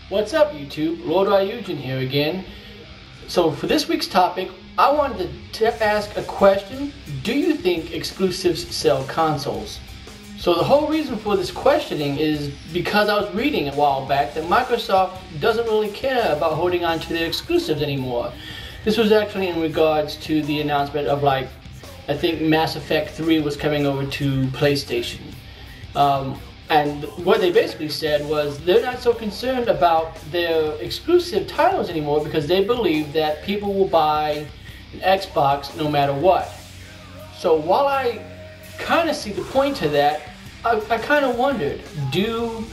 What's up, YouTube? Lord Ryujin here again. So for this week's topic, I wanted to ask a question. Do you think exclusives sell consoles? So the whole reason for this questioning is because I was reading a while back that Microsoft doesn't really care about holding on to their exclusives anymore. This was actually in regards to the announcement of, I think Mass Effect 3 was coming over to PlayStation. And what they basically said was they're not so concerned about their exclusive titles anymore because they believe that people will buy an Xbox no matter what. So while I kind of see the point to that, I kind of wondered, do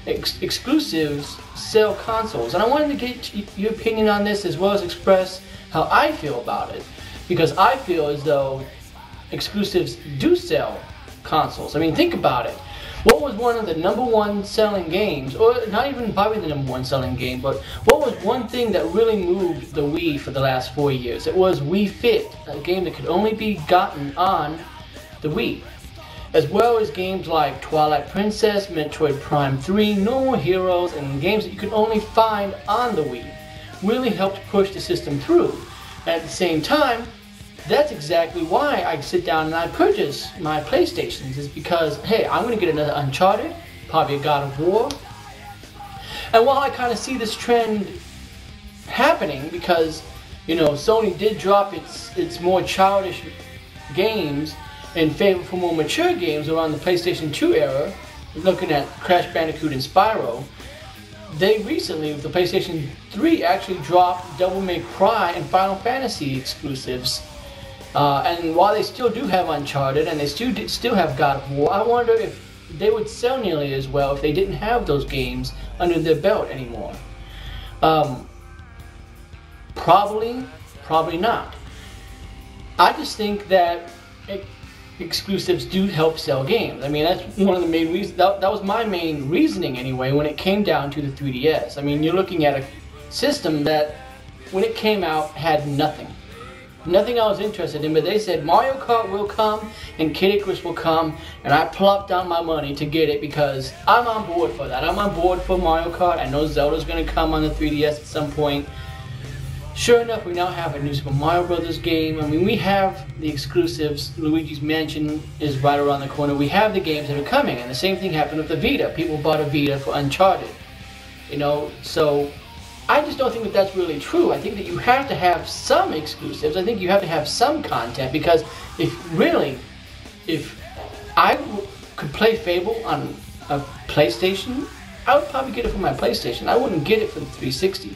exclusives sell consoles? And I wanted to get your opinion on this as well as express how I feel about it. Because I feel as though exclusives do sell consoles. I mean, think about it. What was one of the #1 selling games, or not even probably the #1 selling game, but what was one thing that really moved the Wii for the last 4 years? It was Wii Fit, a game that could only be gotten on the Wii. As well as games like Twilight Princess, Metroid Prime 3, No More Heroes, and games that you could only find on the Wii really helped push the system through. And at the same time, that's exactly why I sit down and I purchase my PlayStations, is because, hey, I'm going to get another Uncharted, probably a God of War. And while I kind of see this trend happening, because, you know, Sony did drop its more childish games in favor for more mature games around the PlayStation 2 era, looking at Crash Bandicoot and Spyro, they recently, with the PlayStation 3, actually dropped Devil May Cry and Final Fantasy exclusives. And while they still do have Uncharted and they still have God of War, I wonder if they would sell nearly as well if they didn't have those games under their belt anymore. Probably not. I just think that exclusives do help sell games. I mean, that's one of the main reasons. That was my main reasoning anyway when it came down to the 3DS. I mean, you're looking at a system that, when it came out, had nothing. Nothing I was interested in, but they said Mario Kart will come and Kid Icarus will come, and I plopped down my money to get it because I'm on board for that. I'm on board for Mario Kart. I know Zelda's going to come on the 3DS at some point. Sure enough, we now have a new Super Mario Brothers game. I mean, we have the exclusives. Luigi's Mansion is right around the corner. We have the games that are coming, and the same thing happened with the Vita. People bought a Vita for Uncharted. You know, so I just don't think that that's really true. I think that you have to have some exclusives. I think you have to have some content, because if I could play Fable on a PlayStation, I would probably get it for my PlayStation. I wouldn't get it for the 360.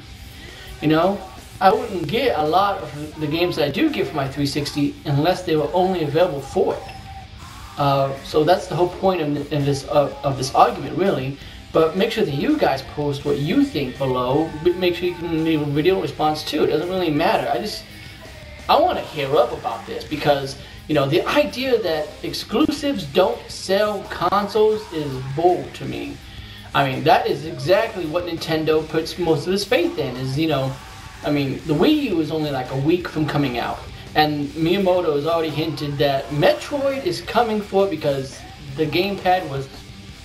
You know, I wouldn't get a lot of the games that I do get for my 360 unless they were only available for it. So that's the whole point of this argument, really. But make sure that you guys post what you think below. Make sure you can leave a video response too. It doesn't really matter. I want to hear up about this, because, you know, the idea that exclusives don't sell consoles is bold to me. I mean, that is exactly what Nintendo puts most of its faith in, is, you know, I mean, the Wii U is only like a week from coming out. And Miyamoto has already hinted that Metroid is coming for it because the gamepad was,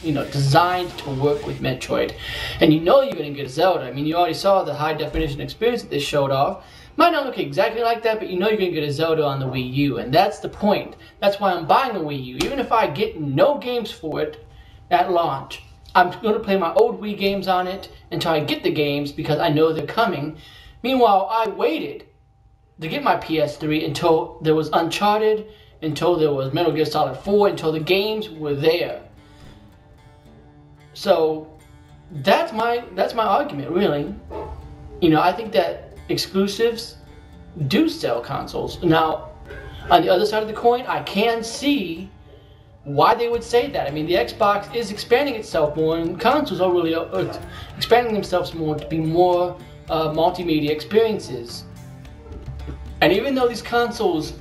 you know, designed to work with Metroid. And you know you're going to get Zelda. I mean, you already saw the high definition experience that they showed off. Might not look exactly like that, but you know you're going to get a Zelda on the Wii U. And that's the point. That's why I'm buying the Wii U. Even if I get no games for it at launch, I'm going to play my old Wii games on it until I get the games, because I know they're coming. Meanwhile, I waited to get my PS3 until there was Uncharted, until there was Metal Gear Solid 4, until the games were there. So that's my argument, really. You know, I think that exclusives do sell consoles. Now, on the other side of the coin, I can see why they would say that. I mean, the Xbox is expanding itself more, and consoles are really expanding themselves more to be more multimedia experiences. And even though these consoles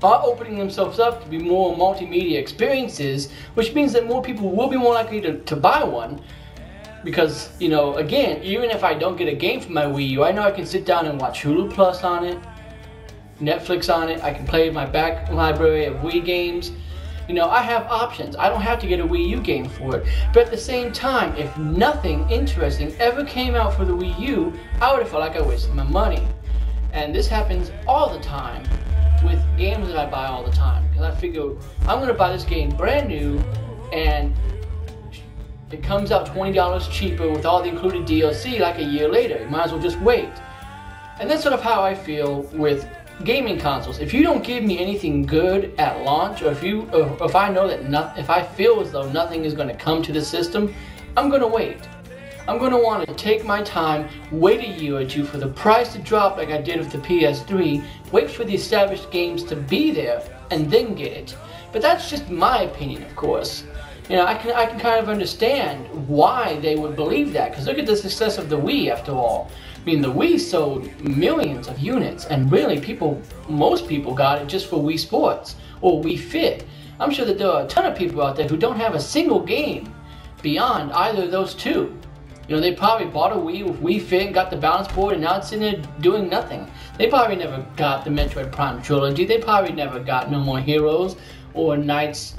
are opening themselves up to be more multimedia experiences, which means that more people will be more likely to buy one, because, you know, again, even if I don't get a game for my Wii U, I know I can sit down and watch Hulu Plus on it, Netflix on it, I can play my back library of Wii games, You know, I have options. I don't have to get a Wii U game for it. But at the same time, if nothing interesting ever came out for the Wii U, I would have felt like I wasted my money. And this happens all the time with games that I buy all the time. Because I figure, I'm going to buy this game brand new, and it comes out $20 cheaper with all the included DLC like a year later. You might as well just wait. And that's sort of how I feel with gaming consoles. If you don't give me anything good at launch, or if I know that if I feel as though nothing is going to come to the system, I'm going to wait. I'm going to want to take my time, wait a year or two for the price to drop like I did with the PS3, wait for the established games to be there, and then get it. But that's just my opinion, of course. You know, I can kind of understand why they would believe that, because look at the success of the Wii after all. I mean, the Wii sold millions of units, and really most people got it just for Wii Sports or Wii Fit. I'm sure that there are a ton of people out there who don't have a single game beyond either of those two. You know, they probably bought a Wii with Wii Fit and got the balance board, and now it's sitting there doing nothing. They probably never got the Metroid Prime trilogy. They probably never got No More Heroes, or Knight's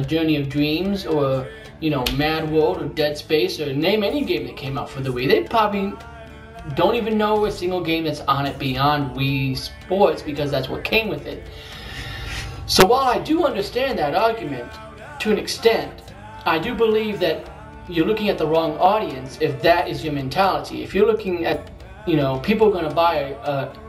Journey of Dreams, or, you know, Mad World, or Dead Space, or name any game that came out for the Wii. They probably don't even know a single game that's on it beyond Wii Sports, because that's what came with it. So while I do understand that argument to an extent, I do believe that you're looking at the wrong audience if that is your mentality. If you're looking at, you know, people are going to buy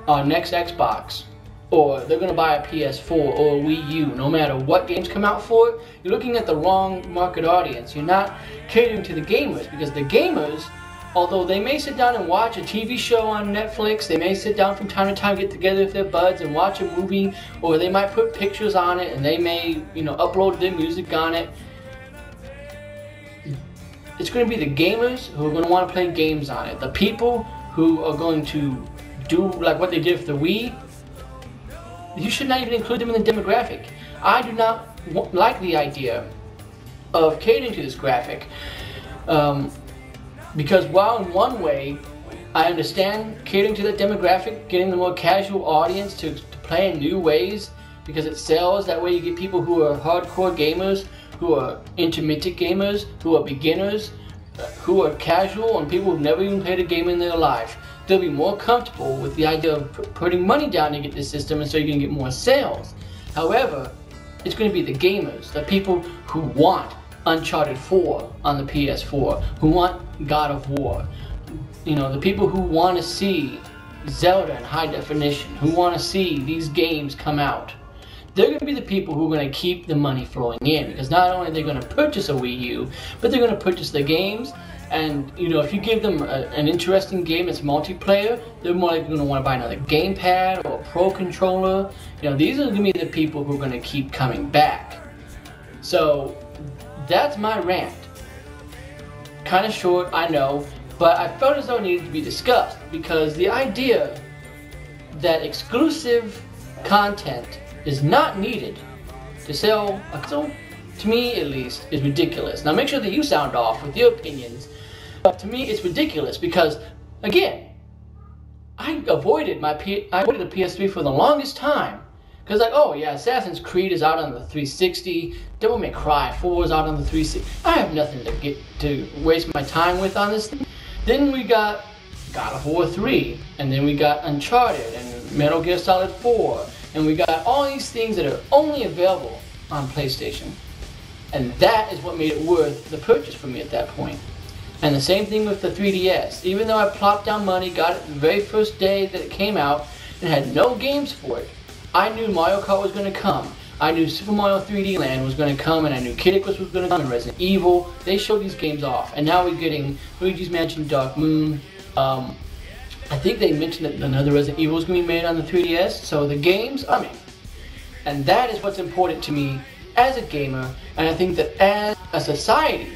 our next Xbox, or they're going to buy a PS4 or a Wii U, no matter what games come out for it, you're looking at the wrong market audience. You're not catering to the gamers, because the gamers, although they may sit down and watch a TV show on Netflix, they may sit down from time to time, get together with their buds and watch a movie, or they might put pictures on it, and they may, you know, upload their music on it. It's going to be the gamers who are going to want to play games on it. The people who are going to do like what they did with the Wii, you should not even include them in the demographic. I do not like the idea of catering to this graphic, because while in one way I understand catering to that demographic, getting the more casual audience to play in new ways because it sells, that way you get people who are hardcore gamers, who are intermittent gamers, who are beginners, who are casual, and people who've never even played a game in their life. They'll be more comfortable with the idea of putting money down to get this system, and so you're going to get more sales. However, it's going to be the gamers, the people who want Uncharted 4 on the PS4, who want God of War, you know, the people who want to see Zelda in high definition, who want to see these games come out. They're going to be the people who are going to keep the money flowing in, because not only are they going to purchase a Wii U, but they're going to purchase the games. And, you know, if you give them an interesting game that's multiplayer, they're more likely going to want to buy another gamepad or a Pro controller. You know, these are going to be the people who are going to keep coming back. So that's my rant. Kind of short, I know, but I felt as though it needed to be discussed, because the idea that exclusive content is not needed to sell a console, to me at least, is ridiculous. Now make sure that you sound off with your opinions, but to me it's ridiculous because, again, I avoided the PS3 for the longest time. Because like, oh yeah, Assassin's Creed is out on the 360, Devil May Cry 4 is out on the 360. I have nothing to waste my time with on this thing. Then we got God of War 3, and then we got Uncharted, and Metal Gear Solid 4, and we got all these things that are only available on PlayStation. And that is what made it worth the purchase for me at that point. And the same thing with the 3DS. Even though I plopped down money, got it the very first day that it came out, and had no games for it, I knew Mario Kart was going to come. I knew Super Mario 3D Land was going to come, and I knew Kid Icarus was going to come, and Resident Evil. They showed these games off. And now we're getting Luigi's Mansion Dark Moon. I think they mentioned that another Resident Evil is going to be made on the 3DS. So the games, I mean, and that is what's important to me as a gamer. And I think that as a society,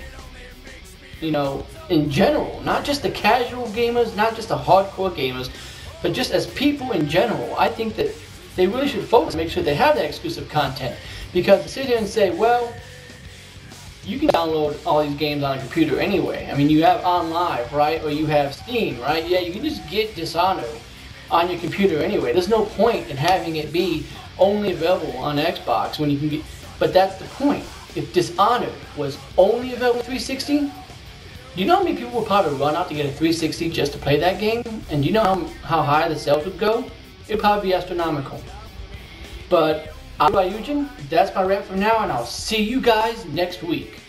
you know, in general, not just the casual gamers, not just the hardcore gamers, but just as people in general, I think that they really should focus, make sure they have that exclusive content. Because to sit here and say, well, you can download all these games on a computer anyway. I mean, you have OnLive, right? Or you have Steam, right? Yeah, you can just get Dishonored on your computer anyway. There's no point in having it be only available on Xbox when you can get, But that's the point. If Dishonored was only available on 360, do you know how many people would probably run out to get a 360 just to play that game? And do you know how high the sales would go? It'd probably be astronomical. But I'm Ryujin, that's my rant for now, and I'll see you guys next week.